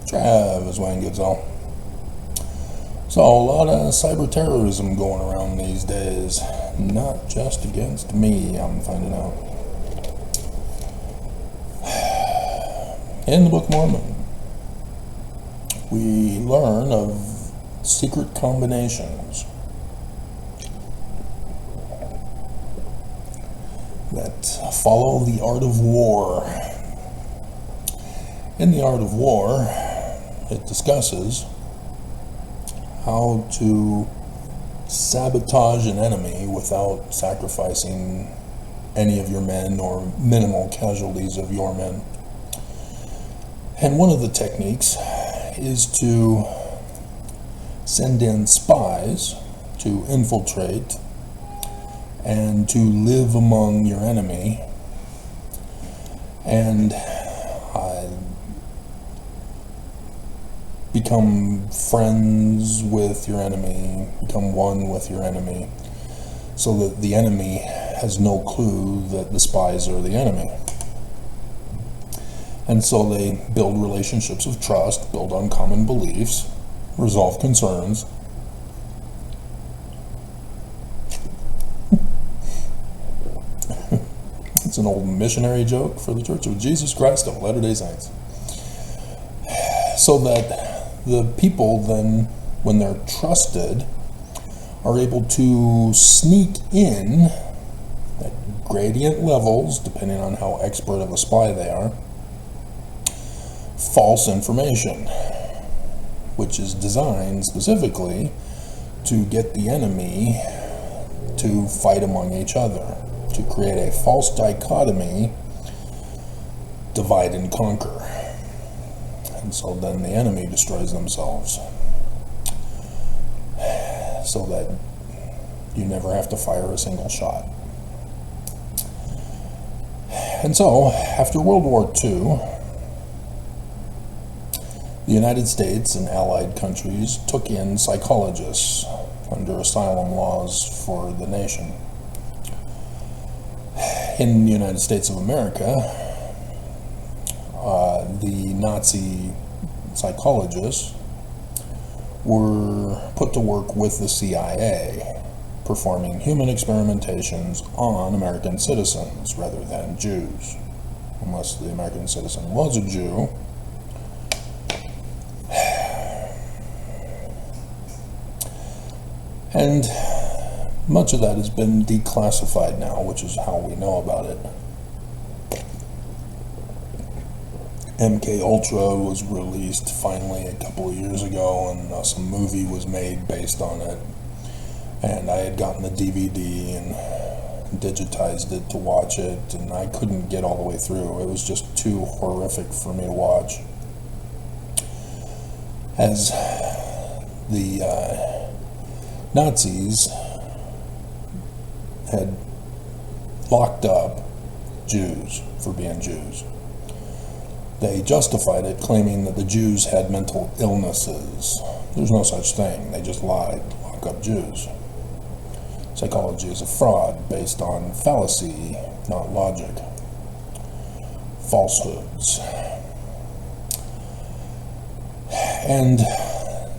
Travis Wayne Goodsall. So a lot of cyber terrorism going around these days. Not just against me, I'm finding out. In the Book of Mormon, we learn of secret combinations that follow the art of war. In the art of war, it discusses how to sabotage an enemy without sacrificing any of your men or minimal casualties of your men. And one of the techniques is to send in spies to infiltrate and to live among your enemy and become friends with your enemy, become one with your enemy, so that the enemy has no clue that the spies are the enemy. And so they build relationships of trust, build on common beliefs, resolve concerns. It's an old missionary joke for the Church of Jesus Christ of Latter-day Saints. So that the people then, when they're trusted, are able to sneak in at gradient levels, depending on how expert of a spy they are, false information, which is designed specifically to get the enemy to fight among each other, to create a false dichotomy, divide and conquer. And so then the enemy destroys themselves, so that you never have to fire a single shot. And so, after World War II, the United States and allied countries took in psychologists under asylum laws for the nation. In the United States of America, the Nazi psychologists were put to work with the CIA, performing human experimentations on American citizens rather than Jews, unless the American citizen was a Jew. And much of that has been declassified now, which is how we know about it. MK Ultra was released finally a couple of years ago, and some movie was made based on it. And I had gotten the DVD and digitized it to watch it, and I couldn't get all the way through. It was just too horrific for me to watch. As the Nazis had locked up Jews for being Jews. They justified it, claiming that the Jews had mental illnesses. There's no such thing. They just lied to lock up Jews. Psychology is a fraud based on fallacy, not logic. Falsehoods. And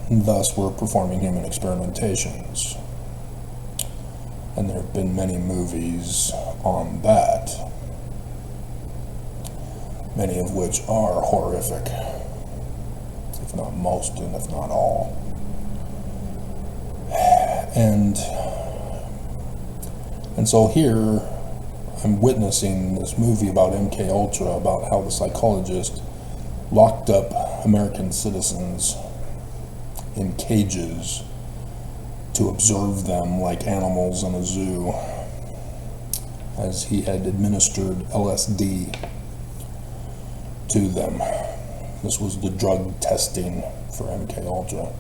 thus we're performing human experimentations. And there have been many movies on that, many of which are horrific, if not most and if not all. And so here I'm witnessing this movie about MK Ultra, about how the psychologist locked up American citizens in cages to observe them like animals in a zoo, as he had administered LSD to them. This was the drug testing for MK Ultra.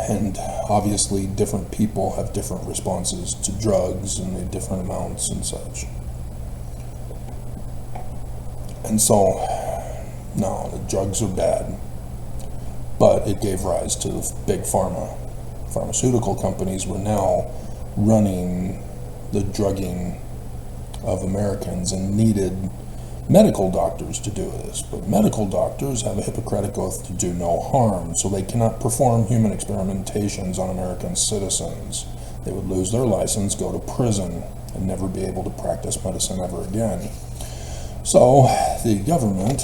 And obviously different people have different responses to drugs and the different amounts and such. And so, no, the drugs are bad, but it gave rise to the big pharma. Pharmaceutical companies were now running the drugging of Americans and needed medical doctors to do this, but medical doctors have a Hippocratic oath to do no harm, so they cannot perform human experimentations on American citizens. They would lose their license, go to prison, and never be able to practice medicine ever again. So the government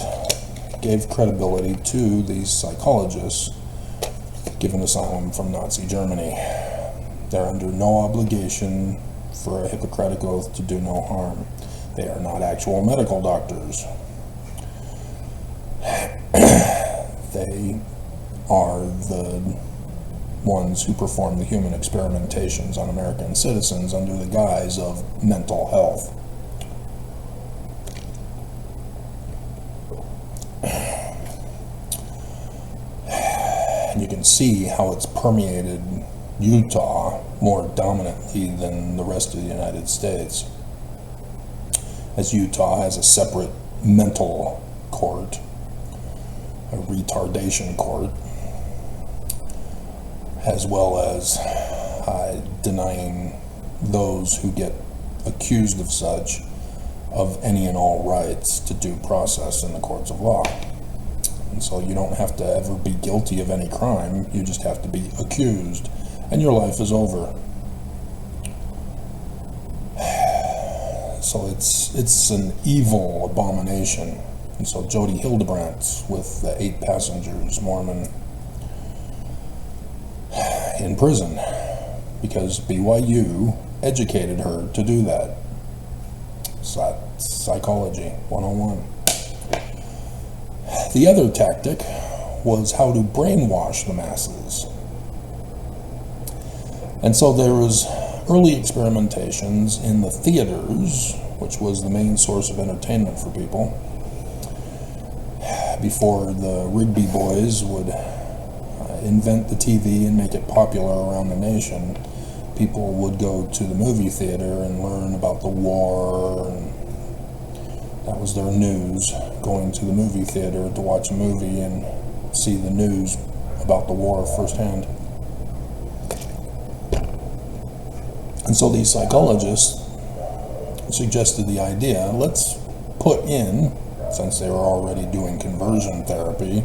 gave credibility to these psychologists given asylum from Nazi Germany. They're under no obligation for a Hippocratic oath to do no harm. They are not actual medical doctors. They are the ones who perform the human experimentations on American citizens under the guise of mental health. And you can see how it's permeated Utah more dominantly than the rest of the United States, as Utah has a separate mental court, a retardation court, as well as denying those who get accused of such of any and all rights to due process in the courts of law. And so you don't have to ever be guilty of any crime, you just have to be accused, and your life is over. So it's an evil abomination. And so Jody Hildebrandt with the 8 passengers, Mormon, in prison because BYU educated her to do that. Psychology 101. The other tactic was how to brainwash the masses. And so there was early experimentations in the theaters, which was the main source of entertainment for people, before the Rigby boys would invent the TV and make it popular around the nation. People would go to the movie theater and learn about the war, and that was their news, going to the movie theater to watch a movie and see the news about the war firsthand. And so these psychologists suggested the idea, let's put in, since they were already doing conversion therapy,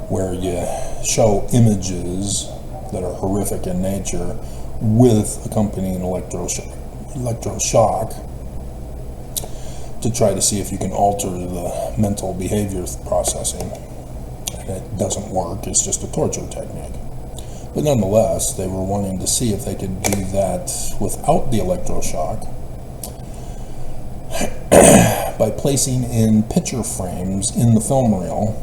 where you show images that are horrific in nature with accompanying electroshock to try to see if you can alter the mental behavior processing. And it doesn't work, it's just a torture technique. But nonetheless, they were wanting to see if they could do that without the electroshock by placing in picture frames in the film reel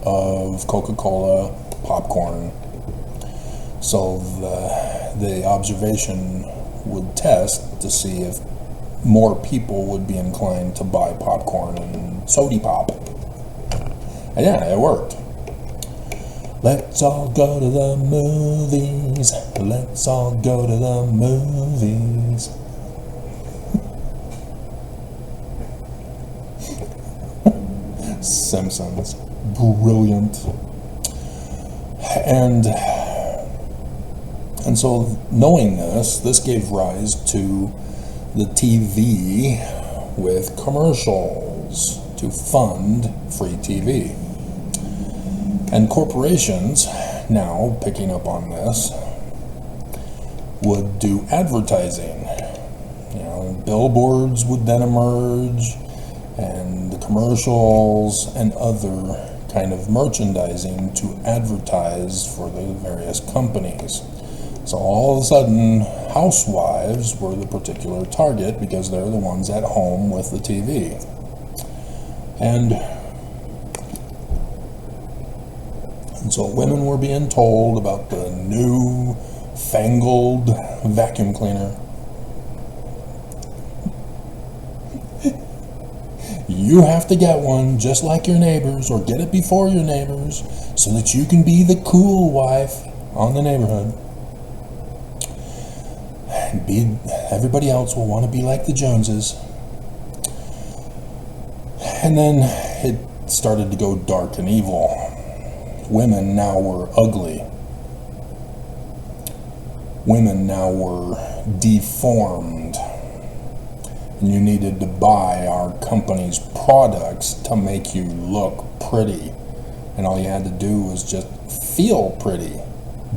of Coca-Cola, popcorn, so the observation would test to see if more people would be inclined to buy popcorn and soda pop. And yeah, it worked. Let's all go to the movies. Let's all go to the movies. Simpsons. Brilliant. And so knowing this gave rise to the TV with commercials to fund free TV. And corporations, now picking up on this, would do advertising. Billboards would then emerge, and the commercials and other kind of merchandising to advertise for the various companies. So all of a sudden, housewives were the particular target because they're the ones at home with the TV. And so women were being told about the new fangled vacuum cleaner. You have to get one just like your neighbors, or get it before your neighbors, so that you can be the cool wife on the neighborhood. Everybody else will want to be like the Joneses. And then it started to go dark and evil. Women now were ugly. Women now were deformed. and you needed to buy our company's products to make you look pretty. And all you had to do was just feel pretty.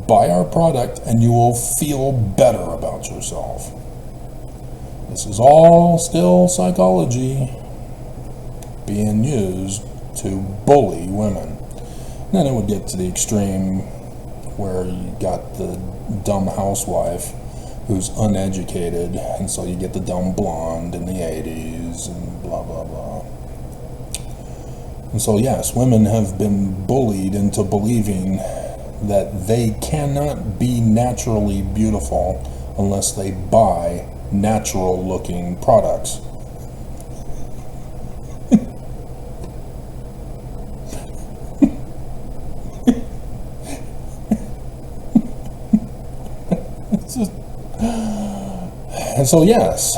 Buy our product and you will feel better about yourself. This is all still psychology being used to bully women. And then it would get to the extreme where you got the dumb housewife who's uneducated, and so you get the dumb blonde in the 80s and blah blah blah. And so yes, women have been bullied into believing that they cannot be naturally beautiful unless they buy natural looking products. And so yes,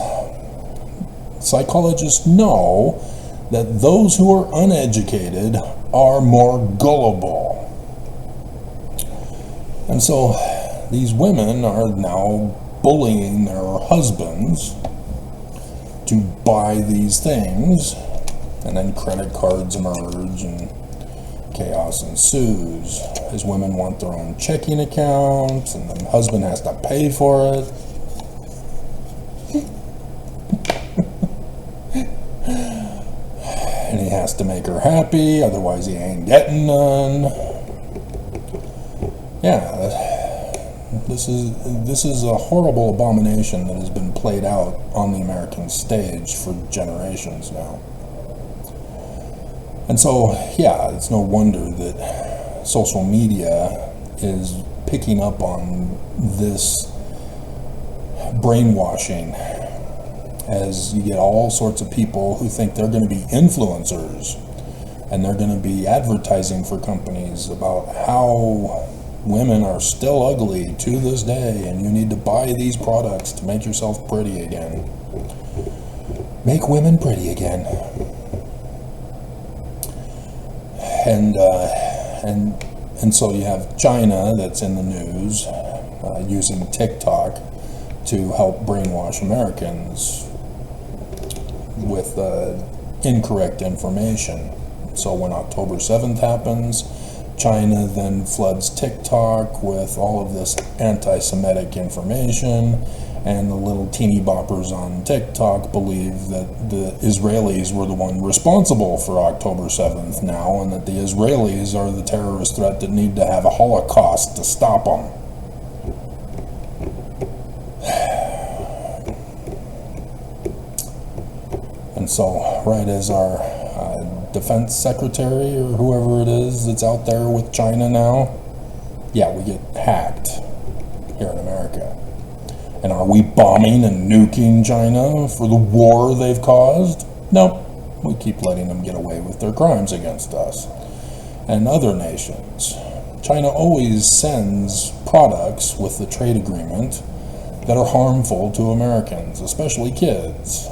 psychologists know that those who are uneducated are more gullible. And so these women are now bullying their husbands to buy these things, and then credit cards emerge and chaos ensues as women want their own checking account and the husband has to pay for it. And he has to make her happy, otherwise he ain't getting none. Yeah, this is a horrible abomination that has been played out on the American stage for generations now. And so, yeah, it's no wonder that social media is picking up on this brainwashing, as you get all sorts of people who think they're going to be influencers and they're going to be advertising for companies about how women are still ugly to this day and you need to buy these products to make yourself pretty again. Make women pretty again. And so you have China that's in the news using TikTok to help brainwash Americans with incorrect information. So when October 7th happens, China then floods TikTok with all of this anti-Semitic information, and the little teeny boppers on TikTok believe that the Israelis were the one responsible for October 7th now, and that the Israelis are the terrorist threat that need to have a Holocaust to stop them. And so, right as our defense secretary or whoever it is that's out there with China now, yeah, we get hacked here in America. And are we bombing and nuking China for the war they've caused? Nope. We keep letting them get away with their crimes against us and other nations. China always sends products with the trade agreement that are harmful to Americans, especially kids.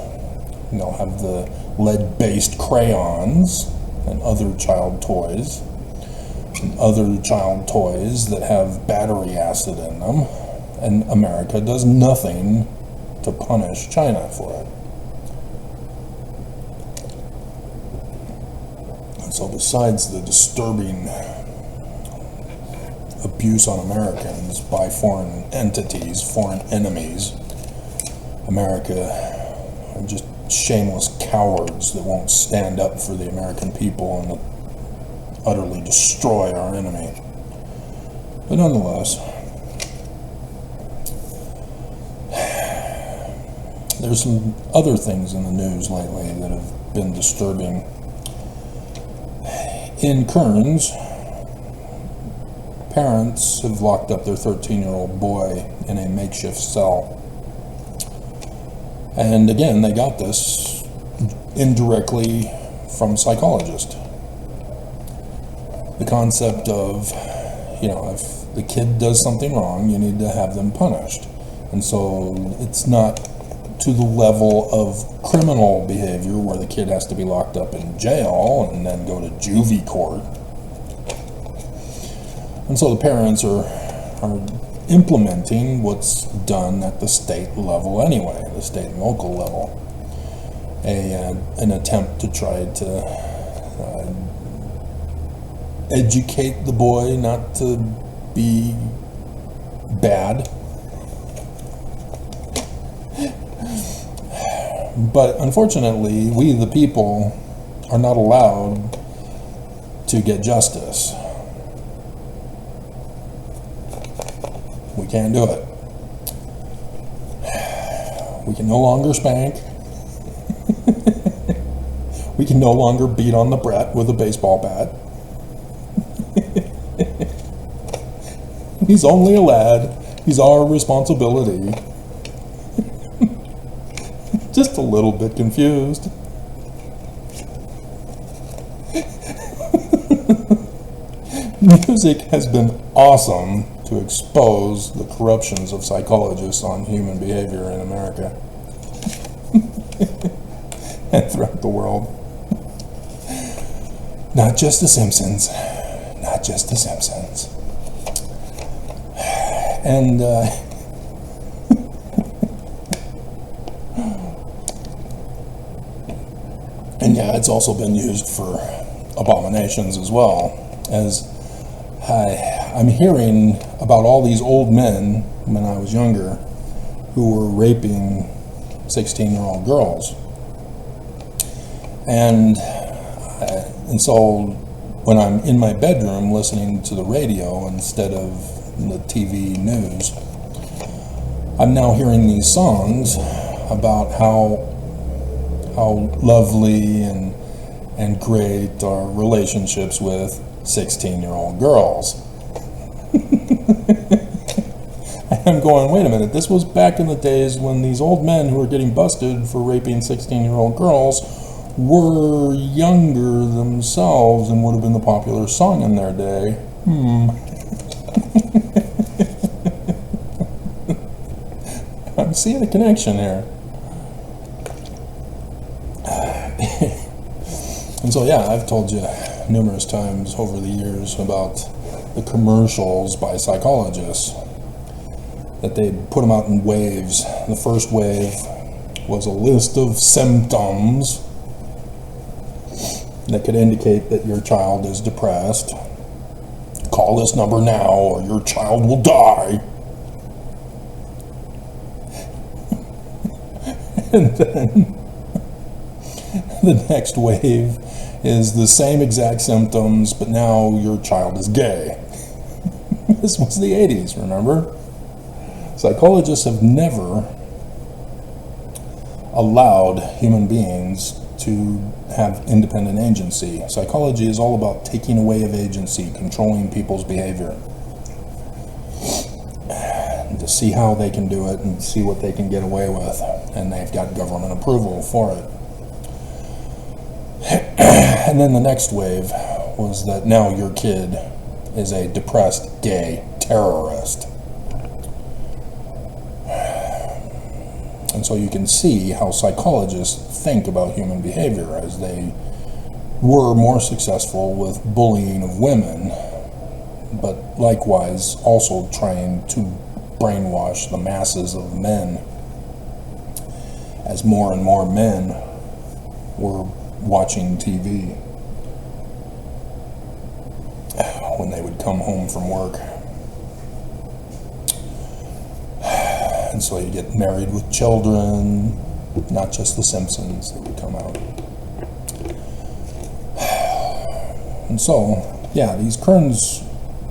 They'll have the lead-based crayons and other child toys, and other child toys that have battery acid in them, and America does nothing to punish China for it. And so besides the disturbing abuse on Americans by foreign entities, foreign enemies, America are just shameless cowards that won't stand up for the American people and utterly destroy our enemy. But nonetheless, there's some other things in the news lately that have been disturbing. In Kearns, parents have locked up their 13-year-old boy in a makeshift cell. And again, they got this indirectly from psychologists. The concept of, if the kid does something wrong, you need to have them punished. And so it's not to the level of criminal behavior where the kid has to be locked up in jail and then go to juvie court. And so the parents are implementing what's done at the state level anyway, the state and local level. an attempt to try to educate the boy not to be bad. But unfortunately, we the people are not allowed to get justice. We can't do it. We can no longer spank. We can no longer beat on the brat with a baseball bat. He's only a lad. He's our responsibility. Just a little bit confused. Music has been awesome to expose the corruptions of psychologists on human behavior in America and throughout the world. Not just The Simpsons. Not just The Simpsons. And yeah, it's also been used for abominations as well. As I'm hearing about all these old men when I was younger who were raping 16-year-old girls. And so when I'm in my bedroom listening to the radio instead of the TV news, I'm now hearing these songs about how lovely and great our relationships with 16-year-old girls. I'm going, wait a minute, this was back in the days when these old men who were getting busted for raping 16-year-old girls were younger themselves and would have been the popular song in their day. I'm seeing a connection here. And so, yeah, I've told you numerous times over the years about the commercials by psychologists, that they put them out in waves. The first wave was a list of symptoms that could indicate that your child is depressed. Call this number now or your child will die. And then the next wave is the same exact symptoms, but now your child is gay. This was the 80s, remember? Psychologists have never allowed human beings to have independent agency. Psychology is all about taking away of agency, controlling people's behavior, and to see how they can do it and see what they can get away with. And they've got government approval for it. And then the next wave was that now your kid is a depressed gay terrorist. And so you can see how psychologists think about human behavior, as they were more successful with bullying of women, but likewise also trying to brainwash the masses of men, as more and more men were watching TV when they would come home from work. And so you get Married with Children, not just The Simpsons that would come out. And so, yeah, these Kern's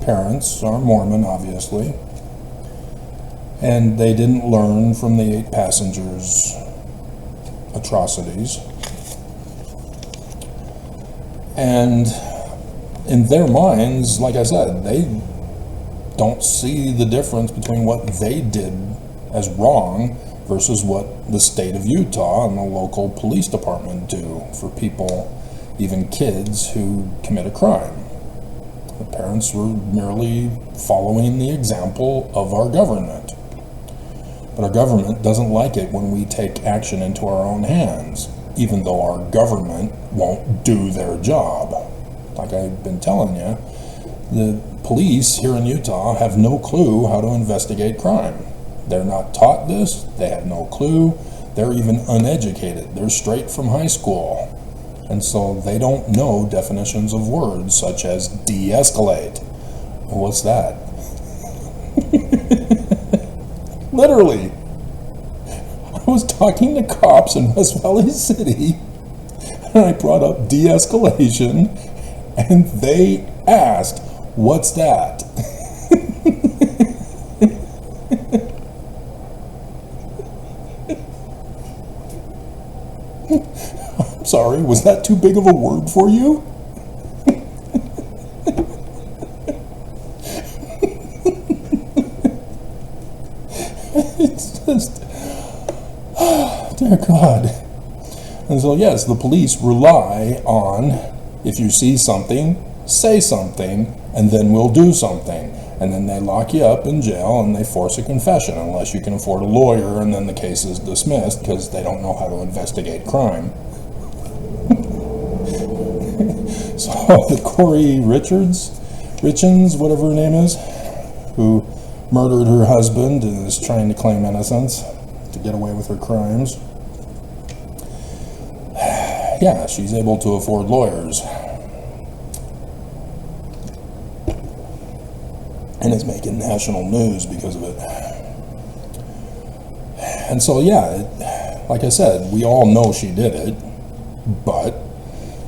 parents are Mormon, obviously, and they didn't learn from the 8 passengers' atrocities. And in their minds, like I said, they don't see the difference between what they did as wrong versus what the state of Utah and the local police department do for people, even kids, who commit a crime. The parents were merely following the example of our government. But our government doesn't like it when we take action into our own hands, even though our government won't do their job. Like I've been telling you, the police here in Utah have no clue how to investigate crime. They're not taught this. They have no clue. They're even uneducated. They're straight from high school. And so they don't know definitions of words such as de-escalate. What's that? Literally. I was talking to cops in West Valley City, and I brought up de-escalation, and they asked, what's that? I'm sorry, was that too big of a word for you? It's just, dear God. And so, yes, the police rely on, if you see something, say something, and then we'll do something. And then they lock you up in jail and they force a confession unless you can afford a lawyer, and then the case is dismissed because they don't know how to investigate crime. So the Corey Richens, whatever her name is, who murdered her husband and is trying to claim innocence to get away with her crimes. Yeah, she's able to afford lawyers. And is making national news because of it. And so, yeah, like I said, we all know she did it, but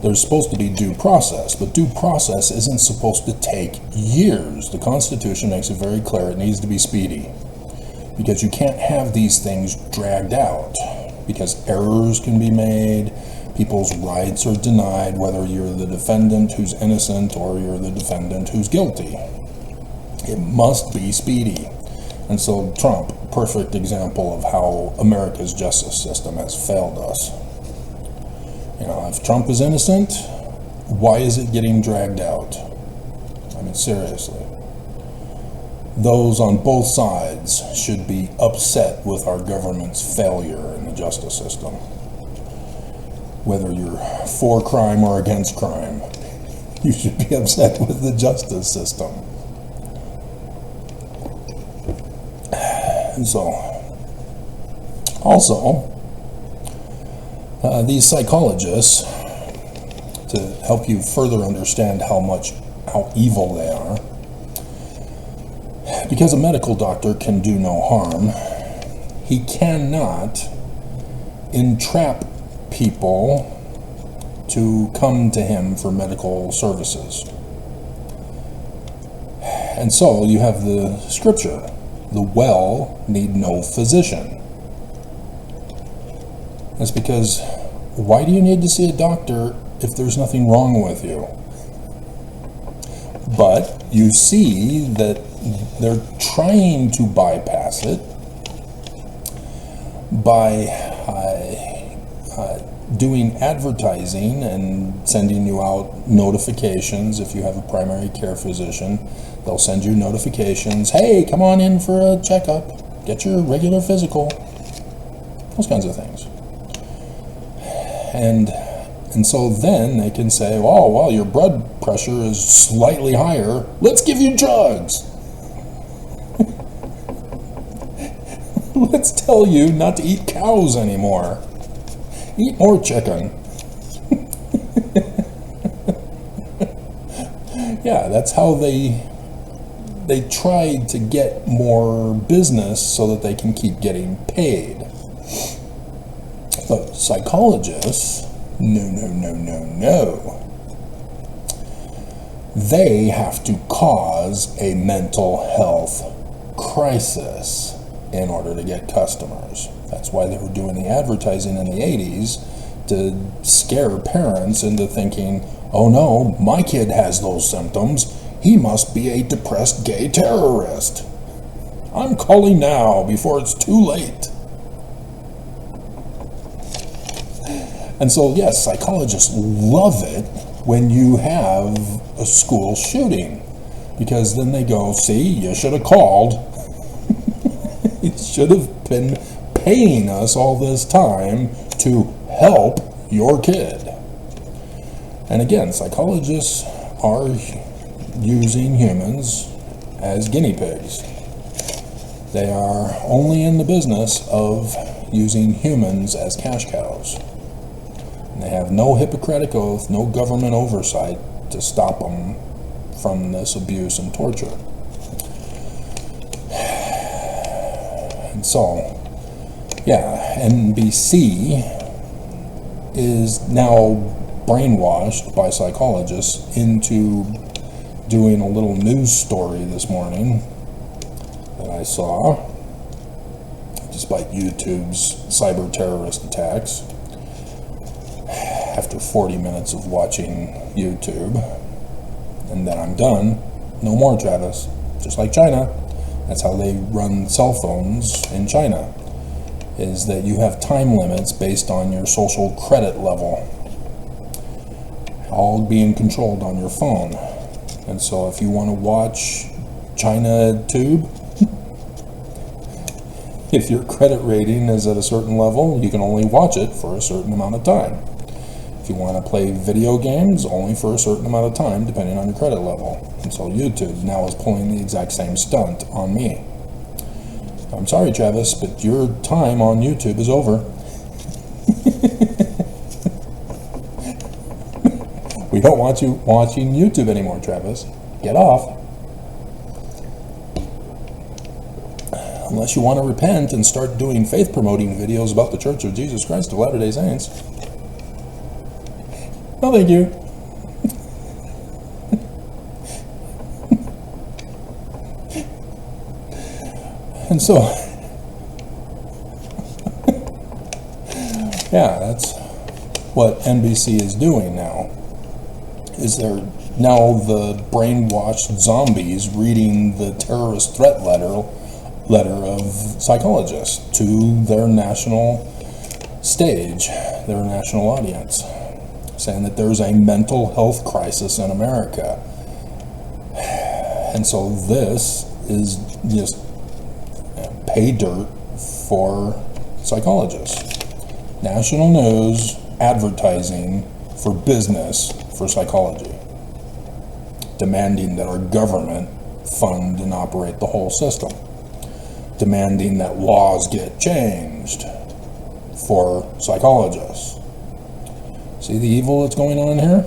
there's supposed to be due process, but due process isn't supposed to take years. The Constitution makes it very clear it needs to be speedy, because you can't have these things dragged out, because errors can be made, people's rights are denied, whether you're the defendant who's innocent or you're the defendant who's guilty. It must be speedy. And so Trump, perfect example of how America's justice system has failed us. You know, if Trump is innocent, why is it getting dragged out? I mean, seriously. Those on both sides should be upset with our government's failure in the justice system. Whether you're for crime or against crime, you should be upset with the justice system. And so, also, these psychologists, to help you further understand how evil they are, because a medical doctor can do no harm, he cannot entrap people to come to him for medical services. And so you have the scripture, the well need no physician. That's because, why do you need to see a doctor if there's nothing wrong with you? But you see that they're trying to bypass it by doing advertising and sending you out notifications. If you have a primary care physician, they'll send you notifications. Hey, come on in for a checkup. Get your regular physical. Those kinds of things. And so then they can say, oh, well, your blood pressure is slightly higher. Let's give you drugs. Let's tell you not to eat cows anymore. Eat more chicken. Yeah, that's how they tried to get more business so that they can keep getting paid. But psychologists, no. They have to cause a mental health crisis in order to get customers. That's why they were doing the advertising in the 80s, to scare parents into thinking, oh no, my kid has those symptoms. He must be a depressed gay terrorist. I'm calling now before it's too late. And so, yes, psychologists love it when you have a school shooting, because then they go, see, you should have called. You should have been paying us all this time to help your kid. And again, psychologists are using humans as guinea pigs. They are only in the business of using humans as cash cows. And they have no Hippocratic oath, no government oversight to stop them from this abuse and torture. And so, yeah, NBC is now brainwashed by psychologists into doing a little news story this morning that I saw, despite YouTube's cyber terrorist attacks. After 40 minutes of watching YouTube, and then I'm done. No more, Travis. Just like China. That's how they run cell phones in China, is that you have time limits based on your social credit level, all being controlled on your phone. And so if you want to watch China Tube, if your credit rating is at a certain level, you can only watch it for a certain amount of time. If you want to play video games, only for a certain amount of time, depending on your credit level. And so YouTube now is pulling the exact same stunt on me. I'm sorry, Travis, but your time on YouTube is over. We don't want you watching YouTube anymore, Travis. Get off. Unless you want to repent and start doing faith-promoting videos about the Church of Jesus Christ of Latter-day Saints. No, thank you. And so, yeah, that's what NBC is doing now. Is they're now the brainwashed zombies reading the terrorist threat letter of psychologists to their national stage, their national audience, saying that there's a mental health crisis in America. And so this is just pay dirt for psychologists. National news advertising for business for psychology, demanding that our government fund and operate the whole system, demanding that laws get changed for psychologists. See the evil that's going on here?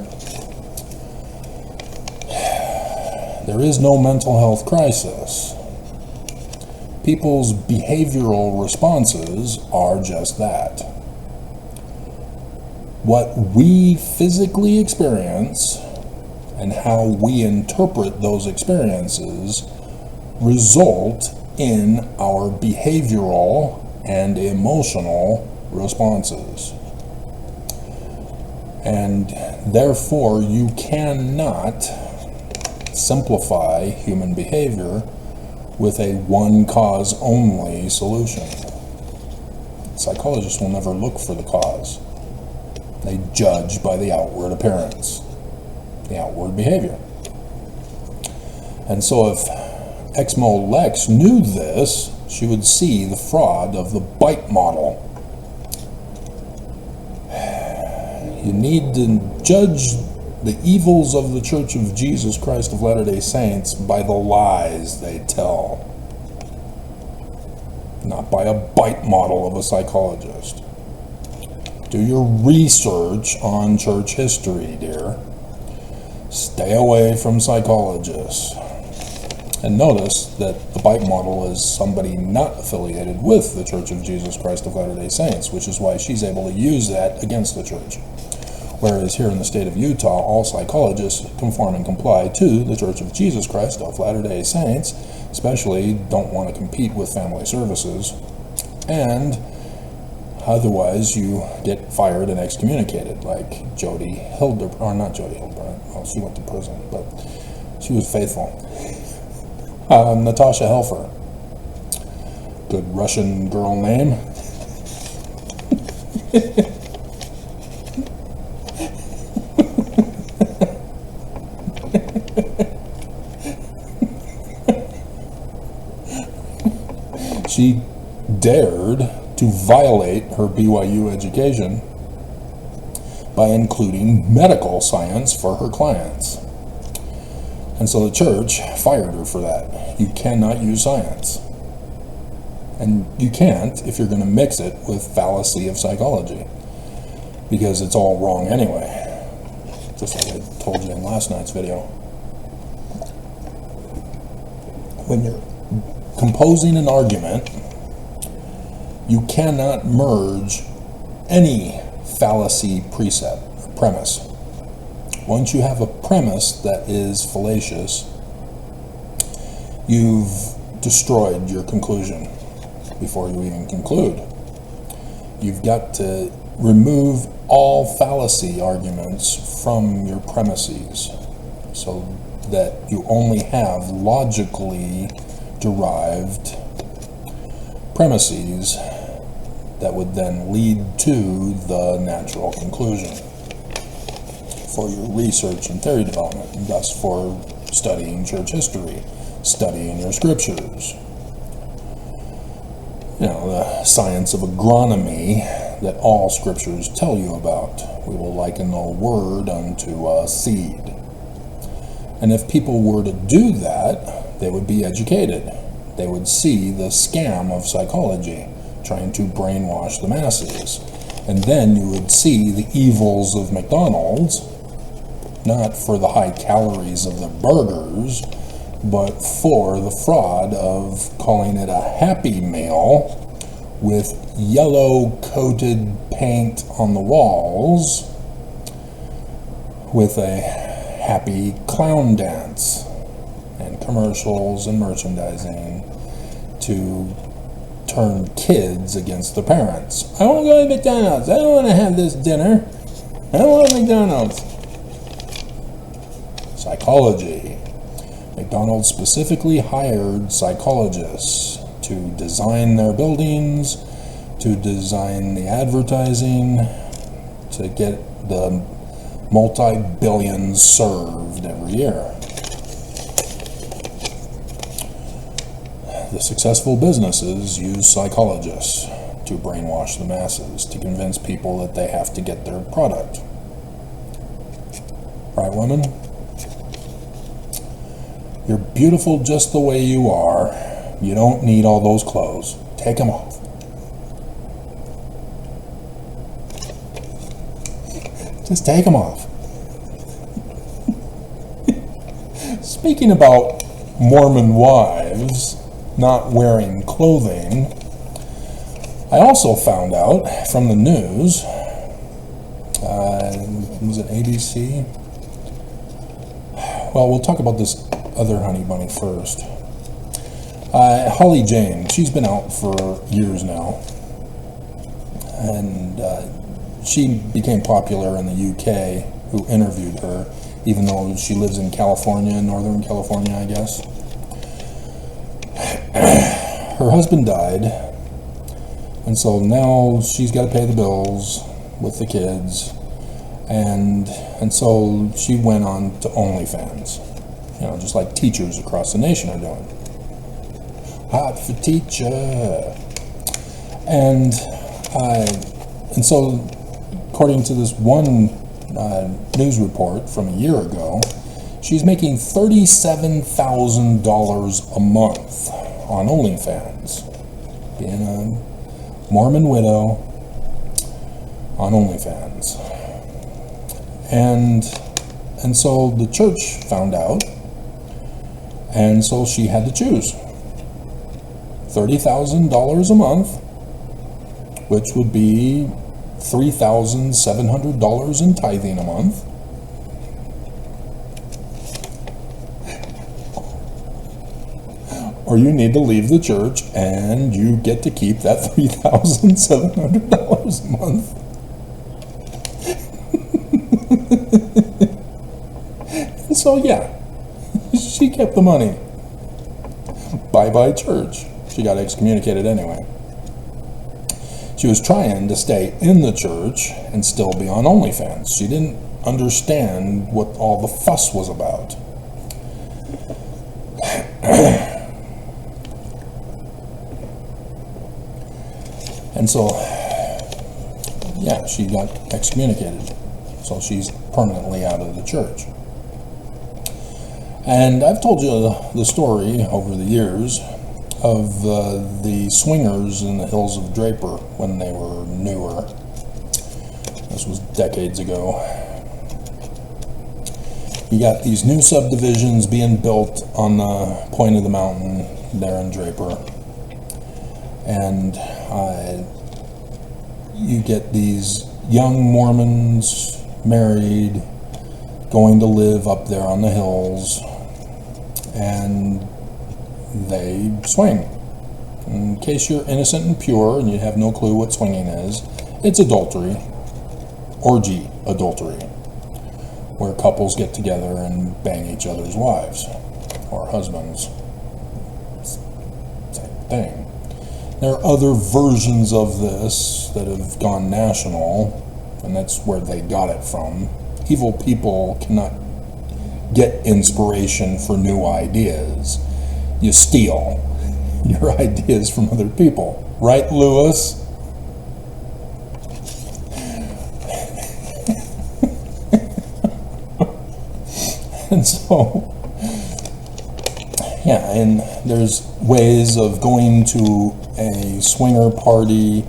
There is no mental health crisis. People's behavioral responses are just that. What we physically experience and how we interpret those experiences result in our behavioral and emotional responses. And therefore, you cannot simplify human behavior with a one cause only solution. Psychologists will never look for the cause. They judge by the outward appearance, the outward behavior. And so if Exmo Lex knew this, she would see the fraud of the bite model. You need to judge the evils of the Church of Jesus Christ of Latter-day Saints by the lies they tell, not by a bite model of a psychologist. Do your research on church history, dear. Stay away from psychologists. And notice that the bite model is somebody not affiliated with the Church of Jesus Christ of Latter-day Saints, which is why she's able to use that against the church. Whereas here in the state of Utah, all psychologists conform and comply to the Church of Jesus Christ of Latter-day Saints, especially don't want to compete with family services, and otherwise you get fired and excommunicated, like Jody Hildebrand, or not Jody Hildebrand, well, she went to prison, but she was faithful. Natasha Helfer, good Russian girl name. She dared to violate her BYU education by including medical science for her clients. And so the church fired her for that. You cannot use science. And you can't if you're going to mix it with fallacy of psychology, because it's all wrong anyway, just like I told you in last night's video. When you're composing an argument, you cannot merge any fallacy premise. Once you have a premise that is fallacious, you've destroyed your conclusion before you even conclude. You've got to remove all fallacy arguments from your premises so that you only have logically derived premises that would then lead to the natural conclusion for your research and theory development, and thus for studying church history, studying your scriptures. You know, the science of agronomy that all scriptures tell you about. We will liken a word unto a seed. And if people were to do that, they would be educated. They would see the scam of psychology, trying to brainwash the masses. And then you would see the evils of McDonald's, not for the high calories of the burgers, but for the fraud of calling it a Happy Meal with yellow coated paint on the walls with a happy clown dance and commercials and merchandising to turn kids against the parents. I want to go to McDonald's. I don't want to have this dinner. I don't want McDonald's. Psychology. McDonald's specifically hired psychologists to design their buildings, to design the advertising, to get the multi-billions served every year. The successful businesses use psychologists to brainwash the masses, to convince people that they have to get their product. Right, women? You're beautiful just the way you are. You don't need all those clothes. Take them off. Just take them off. Speaking about Mormon wives not wearing clothing, I also found out from the news, was it ABC? Well, we'll talk about this other honey bunny first. Holly Jane, she's been out for years now, and she became popular in the UK, who interviewed her, even though she lives in California, Northern California, I guess. Her husband died, and so now she's got to pay the bills with the kids, and so she went on to OnlyFans, you know, just like teachers across the nation are doing. Hot for teacher. And so, according to this one news report from a year ago, she's making $37,000 a month on OnlyFans, being a Mormon widow on OnlyFans. And so the church found out, and so she had to choose $30,000 a month, which would be $3,700 in tithing a month, or you need to leave the church and you get to keep that $3,700 a month. And so, yeah, she kept the money. Bye-bye church. She got excommunicated anyway. She was trying to stay in the church and still be on OnlyFans. She didn't understand what all the fuss was about. And so, yeah, she got excommunicated. So she's permanently out of the church. And I've told you the story over the years of the swingers in the hills of Draper when they were newer. This was decades ago. You got these new subdivisions being built on the point of the mountain there in Draper. And you get these young Mormons married, going to live up there on the hills, and they swing. In case you're innocent and pure and you have no clue what swinging is, it's adultery, orgy adultery, where couples get together and bang each other's wives or husbands. Same thing. There are other versions of this that have gone national, and that's where they got it from. Evil people cannot get inspiration for new ideas. You steal your ideas from other people. Right, Lewis? And so, yeah, and there's ways of going to a swinger party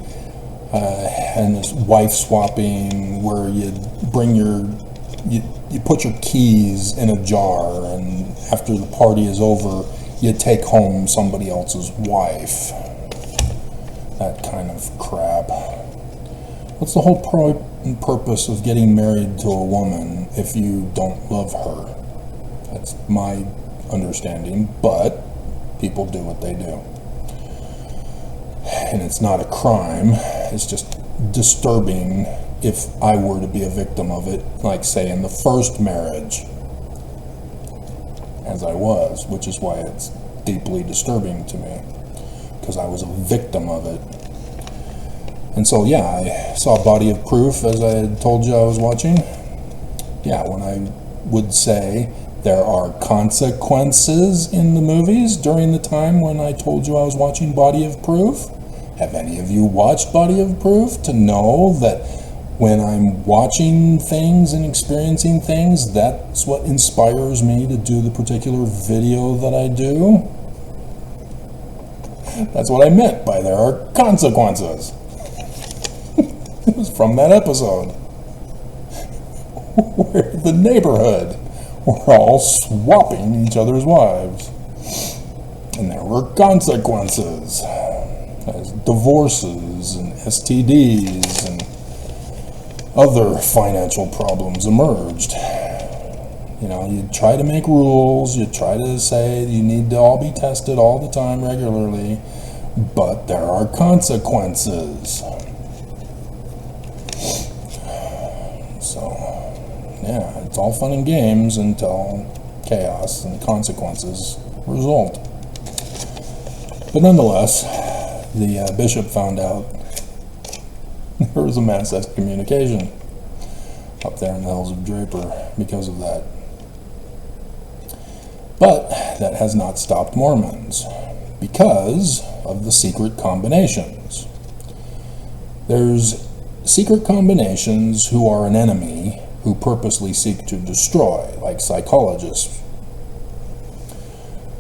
and this wife swapping where you bring you put your keys in a jar, and after the party is over, you take home somebody else's wife. That kind of crap. What's the whole purpose of getting married to a woman if you don't love her? That's my understanding, but people do what they do. And it's not a crime, it's just disturbing if I were to be a victim of it, like say in the first marriage, as I was, which is why it's deeply disturbing to me, because I was a victim of it. And so yeah, I saw Body of Proof, as I had told you I was watching. Yeah, when I would say there are consequences in the movies during the time when I told you I was watching Body of Proof. Have any of you watched Body of Proof to know that when I'm watching things and experiencing things, that's what inspires me to do the particular video that I do? That's what I meant by there are consequences. It was from that episode where the neighborhood were all swapping each other's wives. And there were consequences, as divorces and STDs and other financial problems emerged. You know, you try to make rules, you try to say you need to all be tested all the time regularly, but there are consequences. So, yeah, it's all fun and games until chaos and consequences result. But nonetheless, the bishop found out there was a mass excommunication up there in the hills of Draper because of that. But that has not stopped Mormons because of the secret combinations. There's secret combinations who are an enemy who purposely seek to destroy, like psychologists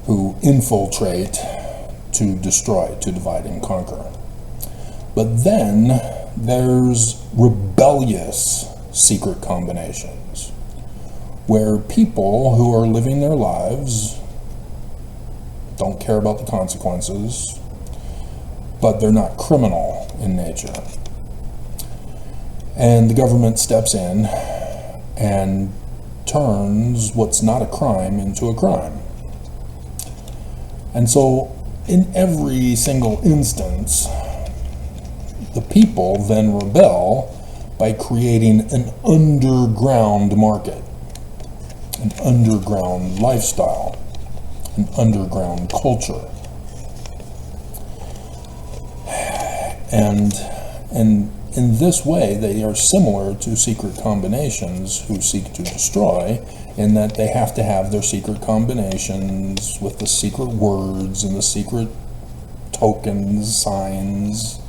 who infiltrate to destroy, to divide and conquer. But then there's rebellious secret combinations, where people who are living their lives don't care about the consequences, but they're not criminal in nature. And the government steps in and turns what's not a crime into a crime. And so in every single instance, the people then rebel by creating an underground market, an underground lifestyle, an underground culture. And in this way, they are similar to secret combinations who seek to destroy, in that they have to have their secret combinations with the secret words and the secret tokens, signs,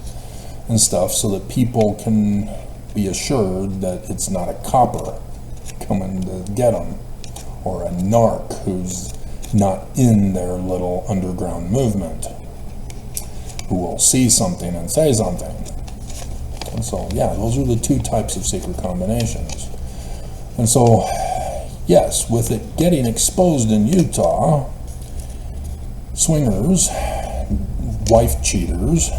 and stuff, so that people can be assured that it's not a copper coming to get them, or a narc who's not in their little underground movement. who will see something and say something. And so, yeah, those are the two types of secret combinations. And so, yes, with it getting exposed in Utah, swingers, wife cheaters,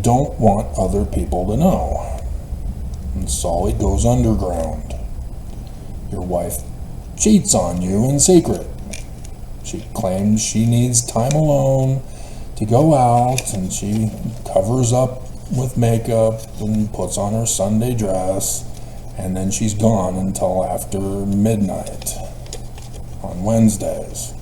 don't want other people to know. And so it goes underground. Your wife cheats on you in secret. She claims she needs time alone to go out, and she covers up with makeup and puts on her Sunday dress, and then she's gone until after midnight on Wednesdays.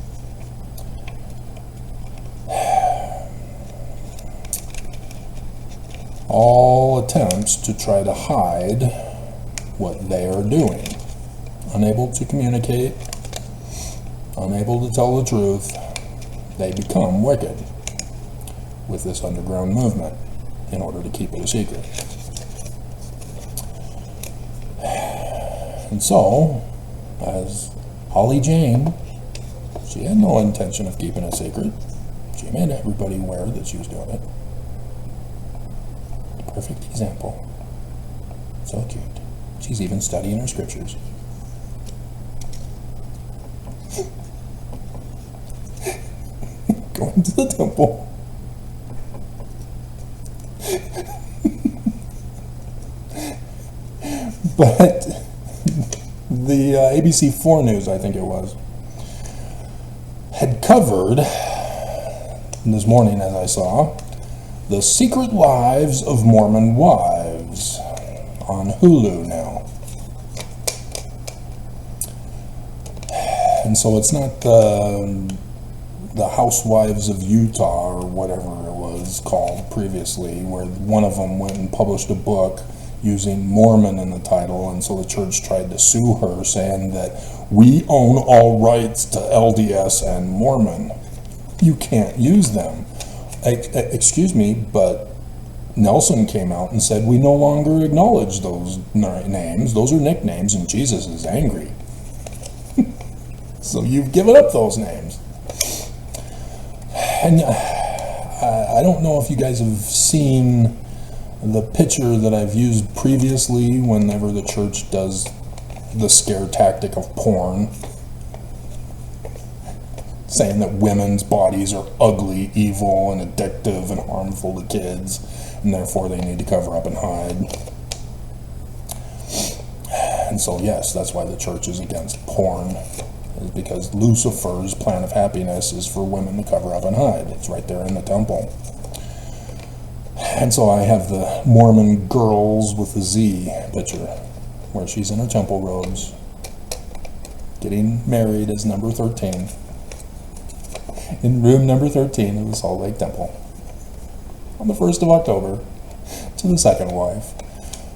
All attempts to try to hide what they are doing. Unable to communicate, unable to tell the truth, they become wicked with this underground movement in order to keep it a secret. And so, as Holly Jane, she had no intention of keeping it secret. She made everybody aware that she was doing it. Perfect example. So cute. She's even studying her scriptures. Going to the temple. But the ABC4 News, I think it was, had covered this morning, as I saw, The Secret Lives of Mormon Wives on Hulu now. And so it's not the Housewives of Utah or whatever it was called previously, where one of them went and published a book using Mormon in the title, and so the church tried to sue her, saying that we own all rights to LDS and Mormon. You can't use them. Excuse me, but Nelson came out and said we no longer acknowledge those names. Those are nicknames, and Jesus is angry. So you've given up those names. And I don't know if you guys have seen the picture that I've used previously whenever the church does the scare tactic of porn, saying that women's bodies are ugly, evil, and addictive and harmful to kids, and therefore they need to cover up and hide. And so, yes, that's why the church is against porn, is because Lucifer's plan of happiness is for women to cover up and hide. It's right there in the temple. And so I have the Mormon Girls with the Z picture, where she's in her temple robes, getting married as number 13. In room number 13 of the Salt Lake Temple, on the 1st of October, to the second wife,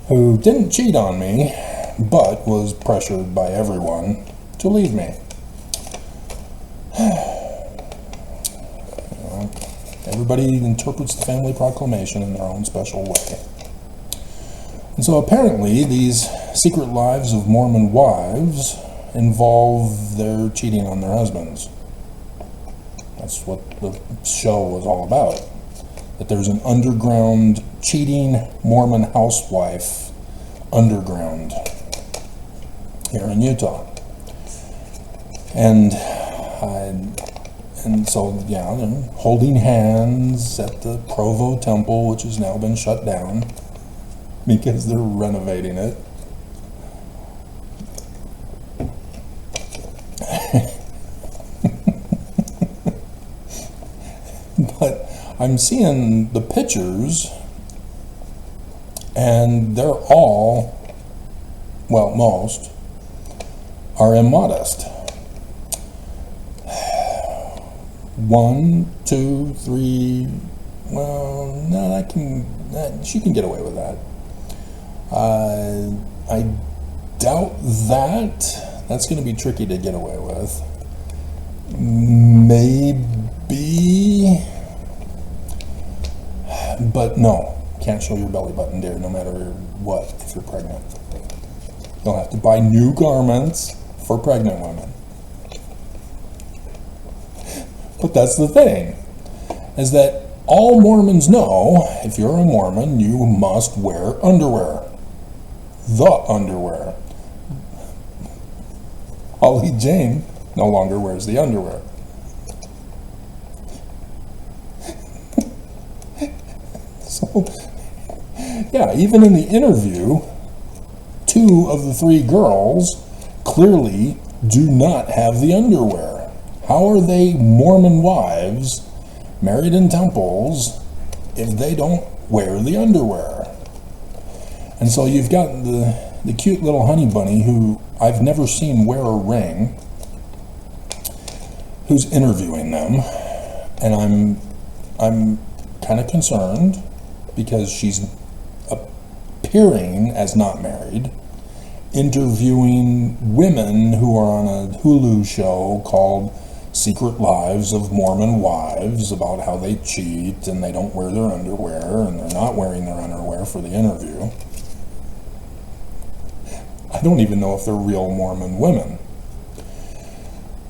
who didn't cheat on me, but was pressured by everyone to leave me. Everybody interprets the family proclamation in their own special way. And so apparently these secret lives of Mormon wives involve their cheating on their husbands. That's what the show was all about. That there's an underground cheating Mormon housewife underground here in Utah. And so, yeah, they're holding hands at the Provo Temple, which has now been shut down because they're renovating it. But I'm seeing the pictures, and they're all, well, most, are immodest. 1, 2, 3, well, no, she can get away with that. I doubt that. That's going to be tricky to get away with. Maybe, but no, can't show your belly button, dear, no matter what, if you're pregnant. You'll have to buy new garments for pregnant women. But that's the thing. is that all Mormons know, if you're a Mormon, you must wear underwear. The underwear. Holly Jane no longer wears the underwear. So, yeah, even in the interview, 2 of the 3 girls clearly do not have the underwear. How are they Mormon wives, married in temples, if they don't wear the underwear? And so you've got the cute little honey bunny who I've never seen wear a ring, who's interviewing them, and I'm kind of concerned because she's appearing as not married, interviewing women who are on a Hulu show called Secret Lives of Mormon Wives about how they cheat and they don't wear their underwear and they're not wearing their underwear for the interview. I don't even know if they're real Mormon women.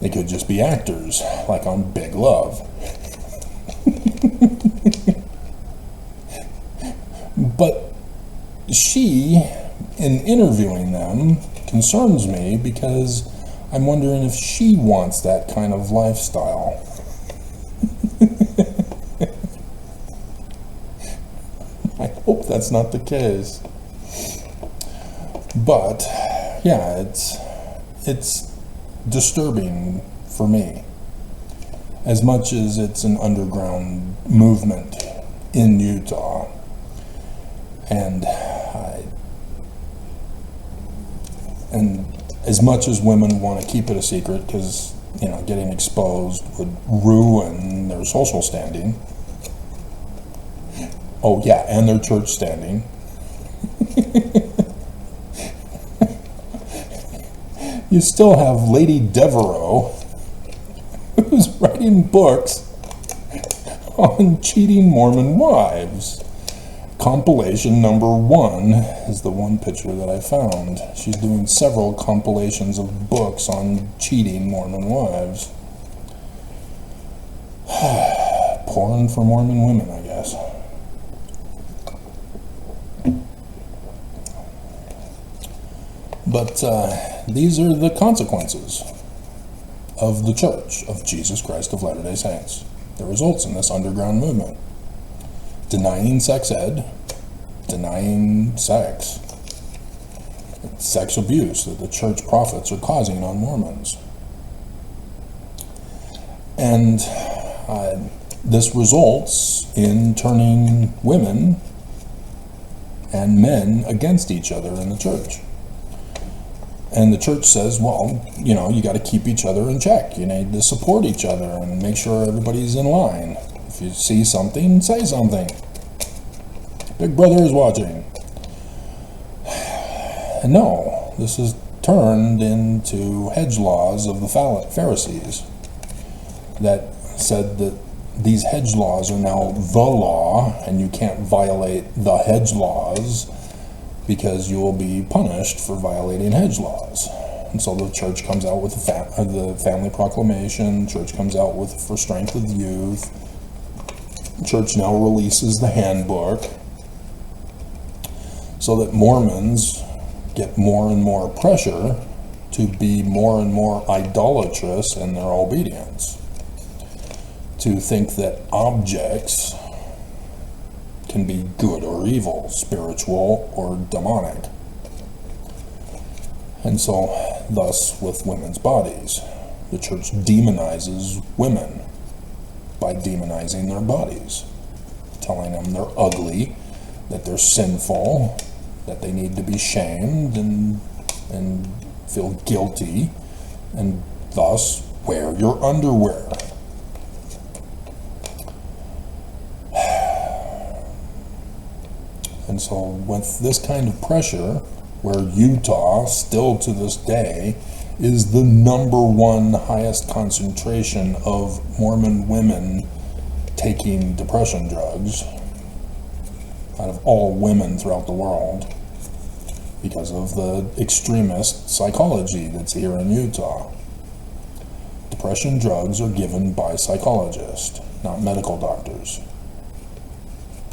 They could just be actors, like on Big Love. But she, in interviewing them, concerns me because I'm wondering if she wants that kind of lifestyle. I hope that's not the case. But yeah, it's disturbing for me, as much as it's an underground movement in Utah. And as much as women want to keep it a secret because, you know, getting exposed would ruin their social standing. Oh yeah, and their church standing. You still have Lady Devereaux, who's writing books on cheating Mormon wives. Compilation number 1 is the one picture that I found. She's doing several compilations of books on cheating Mormon wives. Porn for Mormon women, I guess. But these are the consequences of the Church of Jesus Christ of Latter-day Saints. The results in this underground movement. Denying sex ed, denying sex. It's sex abuse that the church prophets are causing on Mormons. And this results in turning women and men against each other in the church. And the church says, well, you know, you got to keep each other in check. You need to support each other and make sure everybody's in line. If you see something, say something. Big Brother is watching. And no, this is turned into hedge laws of the Pharisees that said that these hedge laws are now the law and you can't violate the hedge laws because you will be punished for violating hedge laws. And so the church comes out with the family proclamation, church comes out with for strength of the youth. Church now releases the handbook so that Mormons get more and more pressure to be more and more idolatrous in their obedience, to think that objects can be good or evil, spiritual or demonic. And so, thus, with women's bodies, the church demonizes women by demonizing their bodies, telling them they're ugly, that they're sinful, that they need to be shamed and feel guilty, and thus wear your underwear. And so with this kind of pressure, where Utah still to this day is the #1 highest concentration of Mormon women taking depression drugs out of all women throughout the world, because of the extremist psychology that's here in Utah. Depression drugs are given by psychologists. not medical doctors.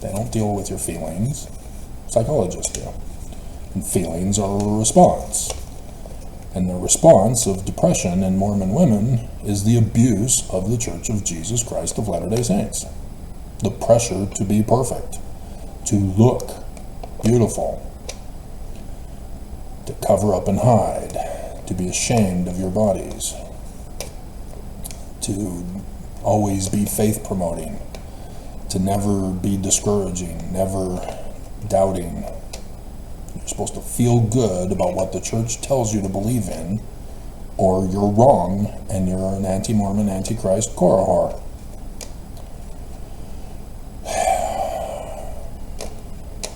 They don't deal with your feelings. Psychologists do. And feelings are a response. And the response of depression in Mormon women is the abuse of the Church of Jesus Christ of Latter-day Saints. The pressure to be perfect, to look beautiful, to cover up and hide, to be ashamed of your bodies, to always be faith-promoting, to never be discouraging, never doubting. You're supposed to feel good about what the church tells you to believe in, or you're wrong and you're an anti-Mormon, anti-Christ Korah.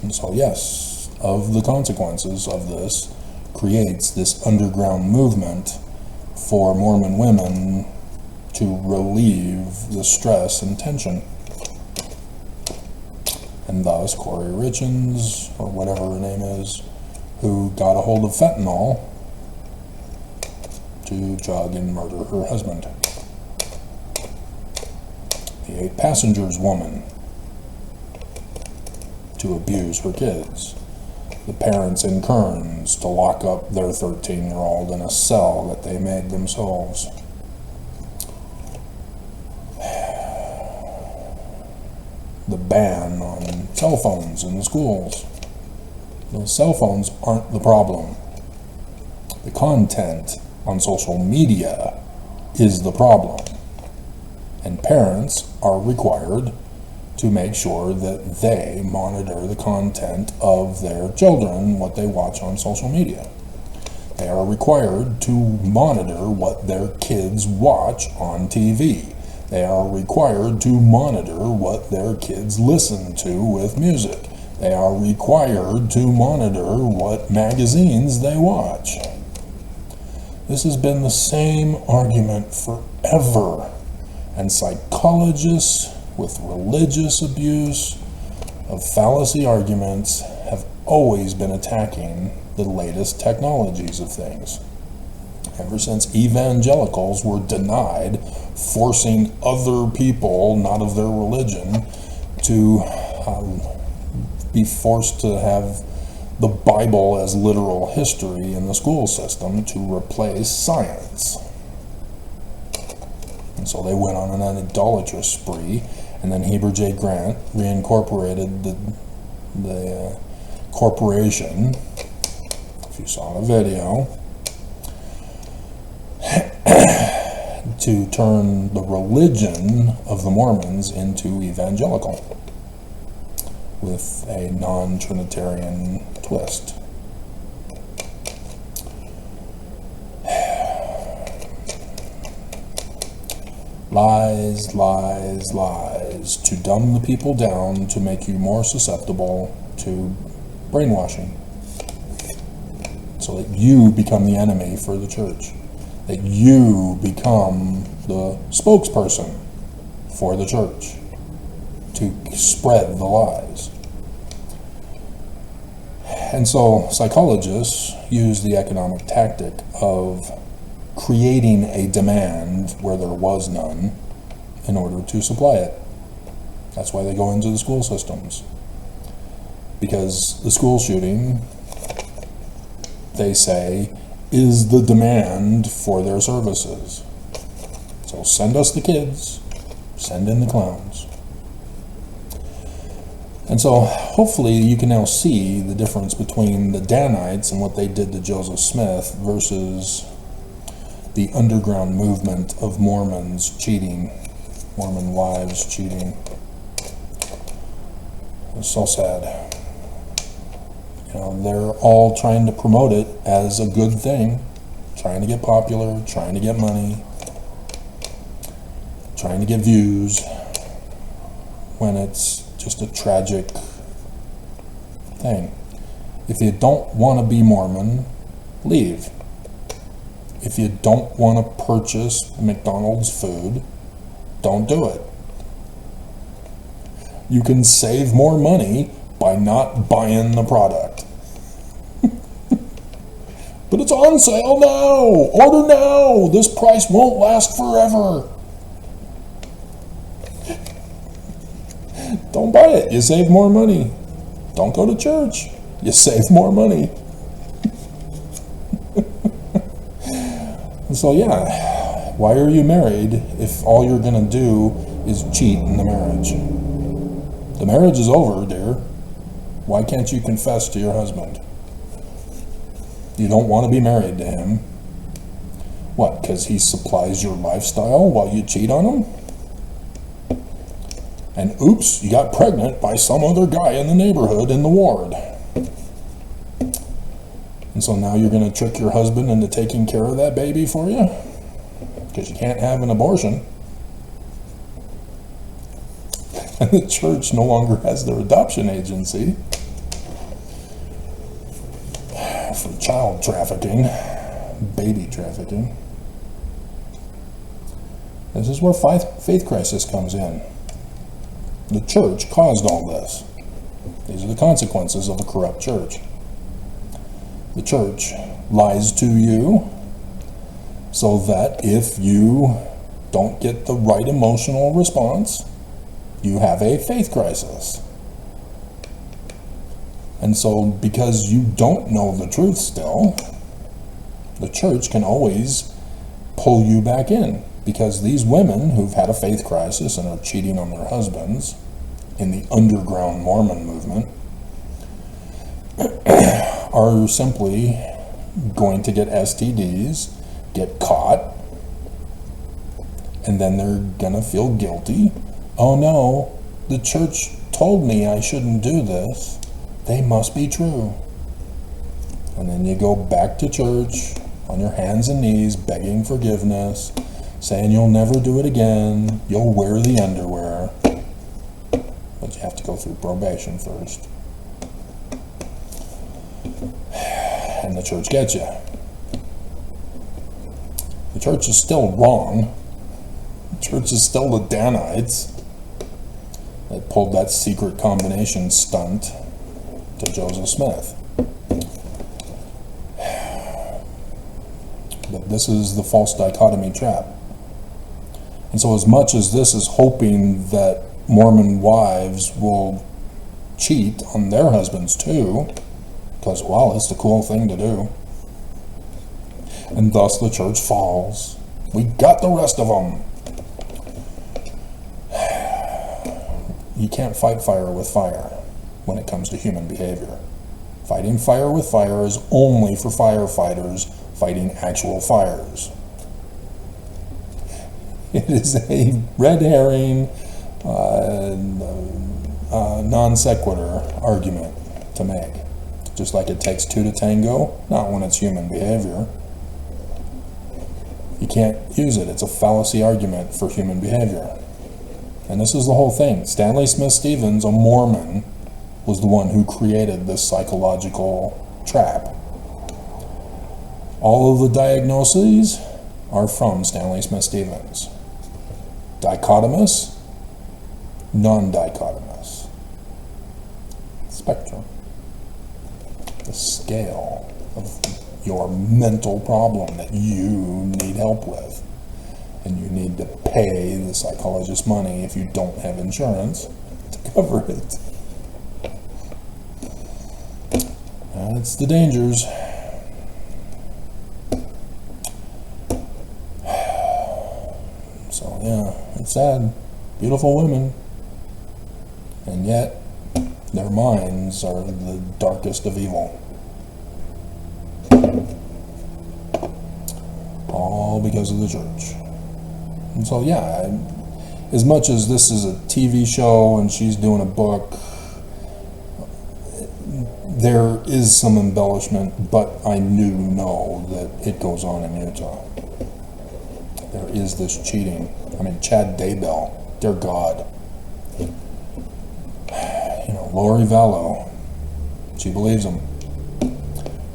And so yes, of the consequences of this creates this underground movement for Mormon women to relieve the stress and tension. And thus, Corey Richins, or whatever her name is, who got a hold of fentanyl to drug and murder her husband. The 8 passengers woman to abuse her kids. The parents in Kearns to lock up their 13-year-old in a cell that they made themselves. The ban on cell phones in the schools. The cell phones aren't the problem. The content on social media is the problem. And parents are required to make sure that they monitor the content of their children, what they watch on social media. They are required to monitor what their kids watch on TV. They are required to monitor what their kids listen to with music. They are required to monitor what magazines they watch. This has been the same argument forever, and psychologists with religious abuse of fallacy arguments have always been attacking the latest technologies of things. Ever since evangelicals were denied forcing other people, not of their religion, to be forced to have the Bible as literal history in the school system to replace science. And so they went on an idolatrous spree, and then Heber J. Grant reincorporated the corporation, if you saw the video, to turn the religion of the Mormons into evangelical with a non-Trinitarian twist. Lies, lies, lies, to dumb the people down, to make you more susceptible to brainwashing, so that you become the enemy for the church, that you become the spokesperson for the church to spread the lies. And so psychologists use the economic tactic of creating a demand where there was none in order to supply it. That's why they go into the school systems. Because the school shooting, they say, is the demand for their services. So send us the kids, send in the clowns. And so hopefully you can now see the difference between the Danites and what they did to Joseph Smith versus the underground movement of Mormons cheating, Mormon wives cheating. It's so sad. You know, they're all trying to promote it as a good thing, trying to get popular, trying to get money, trying to get views, when it's just a tragic thing. If you don't want to be Mormon, leave. If you don't want to purchase McDonald's food, don't do it. You can save more money by not buying the product. But it's on sale now! Order now! This price won't last forever. Don't buy it. You save more money. Don't go to church. You save more money. So yeah, why are you married if all you're going to do is cheat in the marriage? The marriage is over, dear. Why can't you confess to your husband? You don't want to be married to him. What, because he supplies your lifestyle while you cheat on him? And oops, you got pregnant by some other guy in the neighborhood in the ward. And so now you're going to trick your husband into taking care of that baby for you? Because you can't have an abortion. And the church no longer has their adoption agency for child trafficking, baby trafficking. This is where faith crisis comes in. The church caused all this. These are the consequences of a corrupt church. The church lies to you so that if you don't get the right emotional response, you have a faith crisis. And so because you don't know the truth still, the church can always pull you back in. Because these women who've had a faith crisis and are cheating on their husbands in the underground Mormon movement are simply going to get STDs, get caught, and then they're gonna feel guilty. Oh no, the church told me I shouldn't do this. They must be true. And then you go back to church on your hands and knees begging forgiveness, saying you'll never do it again, you'll wear the underwear. But you have to go through probation first. And the church gets you. The church is still wrong. The church is still the Danites that pulled that secret combination stunt to Joseph Smith. But this is the false dichotomy trap. And so as much as this is hoping that Mormon wives will cheat on their husbands too, because, well, it's the cool thing to do, and thus the church falls, we got the rest of them. You can't fight fire with fire when it comes to human behavior. Fighting fire with fire is only for firefighters fighting actual fires. It is a red herring, non sequitur argument to make. Just like it takes two to tango, not when it's human behavior. You can't use it. It's a fallacy argument for human behavior. And this is the whole thing. Stanley Smith Stevens, a Mormon, was the one who created this psychological trap. All of the diagnoses are from Stanley Smith Stevens. Dichotomous, non-dichotomous. Spectrum. The scale of your mental problem that you need help with. And you need to pay the psychologist money if you don't have insurance to cover it. That's the dangers. So yeah, it's sad. Beautiful women. And yet, their minds are the darkest of evil. All because of the church. And so yeah, as much as this is a TV show and she's doing a book, there is some embellishment, but I know that it goes on in Utah. There is this cheating. I mean, Chad Daybell, dear God. You know, Lori Vallow, she believes him.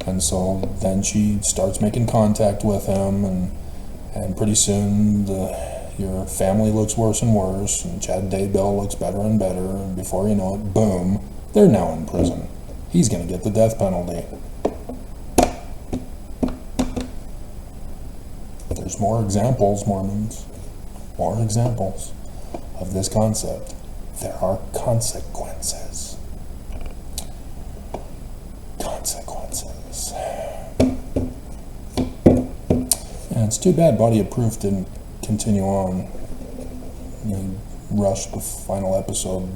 And so then she starts making contact with him, and pretty soon your family looks worse and worse, and Chad Daybell looks better and better, and before you know it, boom, they're now in prison. He's going to get the death penalty. There's more examples, Mormons. More examples. of this concept. There are consequences. Consequences. And it's too bad Body of Proof didn't continue on. They rushed the final episode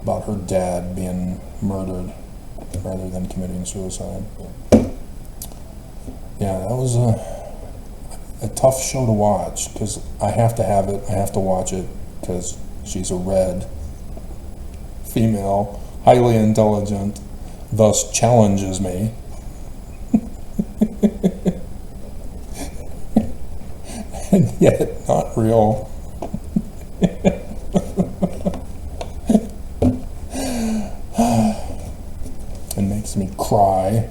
about her dad being murdered rather than committing suicide. But yeah, that was a tough show to watch, because I have to have it. I have to watch it because she's a red female, highly intelligent, thus challenges me. And yet not real. It makes me cry.